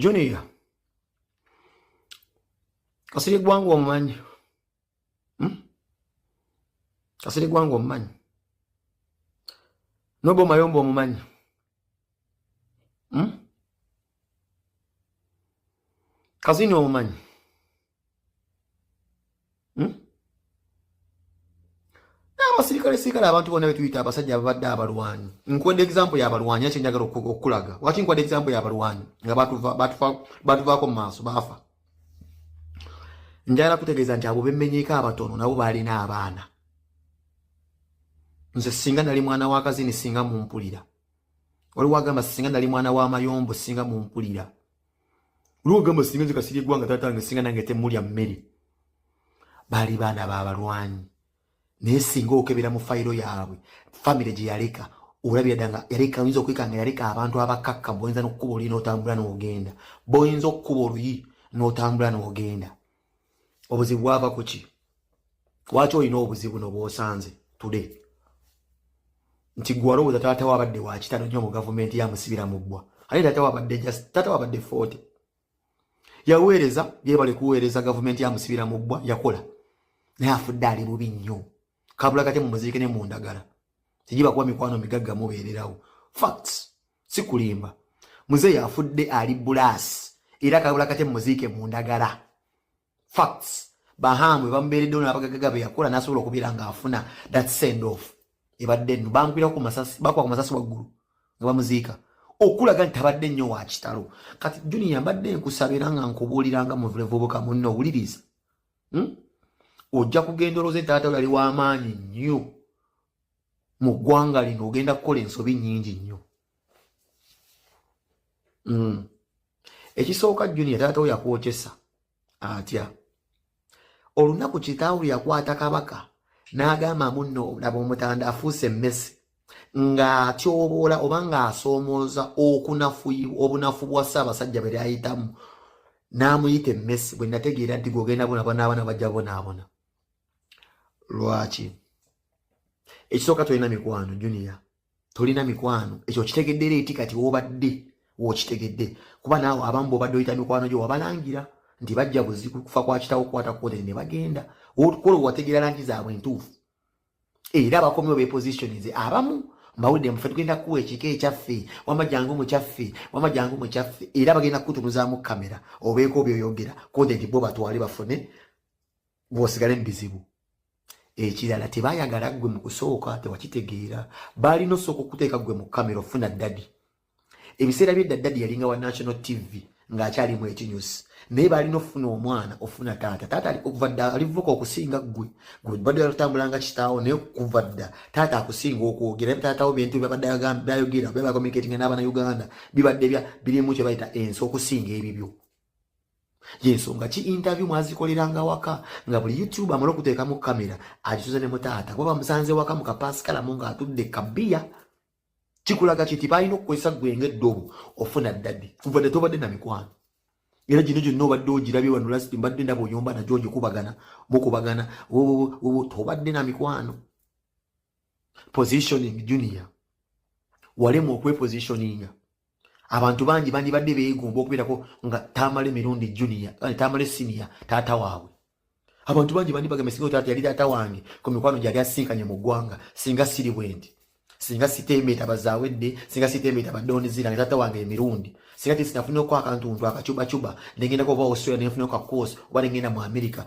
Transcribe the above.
Junior. Kasiri gwangu omumanyi. Kasiri gwangu omumanyi. Nobo mayombo omumanyi. Kazini omumanyi. Abasirikale abantu bonna betuyita abasajja ababadde abalwanyi. Nkwenda example y'abalwanyi ekyo njagala okulaga. Lwaki nkwenda example y'abalwanyi nga batuvaako mu maaso baafa. Njagala kutegeeza nti abo bemmenyeeko abatono nabo baalina abaana. Nze singa nali mwana wa Kazini singa mumpulira. Waliwo agamba singa nali mwana wa Mayombo singa mumpulira. Waliwo agamba singa nze Kasirye Gwanga tatange singa nange temulya mmere. Baali baana b'abalwanyi. Naye singa okebera mu fayiro yaabwe famire gye yaleka olabira ddanga yaleka oyinza okwekanga yaleka abantu abakakka boyinza n'okkuba oluyi n'otambula n'ogenda boyinza okkuba oluyi n'otambula n'ogenda. Obuzibu bwava ku ki? Lwaki olina obuzibu n'obwosanze today? Nti gwe walowooza taata we abadde wa kitalo nnyo mu gavumenti yamusibira mu bbwa. Ate taata we abadde 40. Yaweereza yeebale kuweereza gavumenti yamusibira mu bbwa yakola. Naye afudde ali bubi nnyo. Kabula kate mu muziike ne mu ndagala. Tegiba kuba mikwano migagga mubeererawo. Facts. Si kulimba. Muzeeyi afudde ali bulaasi. Era kabula kate mu muziike mu ndagala. Facts. Bahambwe bamubeereddewo n'abagagga be yakola n'asobola okubeera ng'afuna that send off. Ebadde nno bamukwira ku masasi bakuba ku masasi waggulu nga bamuziika. Okulaga nti tabadde nnyo wa kitalo. Kati Junior mbadde nkusabira nga nkubuuliranga mu vubuka munno owuliriza. Ojja kugenda olooze taata we yali w'amaanyi nnyo mu ggwanga lino ogenda kukola ensobi nnyingi nnyo. Ekisooka Junior taata we yakwokyesa atya. Olunaku kitaawe yakwata kabaka n'agamba munno laba omutanda afuuse emmese ng'atyoboola oba ng'asoomooza obunafu bwa Ssaabasajja bwe lyayitamu n'amuyita emmese bwe nategeera nti gogenda n'abaana bajja bonaabona. Lwaki? Ekisooka tolina mikwano Junior. Tolina mikwano. Ekyo kitegedde leeti kati w'obadde w'okitegedde. Kuba naawe abamu bw'obadde oyita mikwano gyo wabalangira nti bajja buziku kufa kwa kitaawo okukwata kkooti ne bagenda. Kola wategeera langi zaabwe entuufu. Era abakomyewo bepositionize abamu mbawulidde mufe tugenda kuwa ekika ekyaffe wamajangu mu kyaffe era bagenda kutunuzaamu kamera obeeko byoyogera kontenti bo batwale bafune bw'osigale mu bizibu. Ekirala tebaayagala ggwe mu kusooka tewakitegeera. Baalina osooka okuteeka ggwe mu kamera ofuna ddadi. Ebiseera by'edda ddadi yalinga wa National TV ng'akyali mu Ekinyusi. Naye baalina ofuna omwana ofuna taata. Taata okuva dda alivuka okusinga ggwe. Ggwe badde batambulanga kitaawo naye okuva dda taata akusinga okwogera. Taatawo bintu byabadde byayogera byaba communicating n'abaana Uganda bibadde birimu kye bayita ensi okusinga ebibyo. Yensonga ki interview mwazikoleranga waka nga buli YouTube amala okuteekamu kamera agisuza ne mutaata kuba bamusanze waka mu kapasikalamu ng'atudde kabbiya. Kikulaga kiti balina okukozesa ggwe ng'eddobo ofuna ddadi kuva dde tobadde na mikwano. Era gino gyonna obadde ogirabye wano lasti mbadde ndaba oyomba nagyo ogikubagana mukubagana tobadde na mikwano. Positioning Junior. Walemu okwepositioninga. Abantu bangi bandibadde beegomba okubeerako nga tamale mirundi Junior tamale senior taata waabwe. Abantu bangi bandibagamba singa taata yali taata wange ku mikwano gyali asinkanye mu ggwanga singa siri bwendi. Singa siteemeta bazaawedde singa siteemeta badonizira taata wange emirundi singa tisinafuna okwa akantuntu akacubacuba nengenda kuba Australia nenfuna okwa course oba nengenda mu America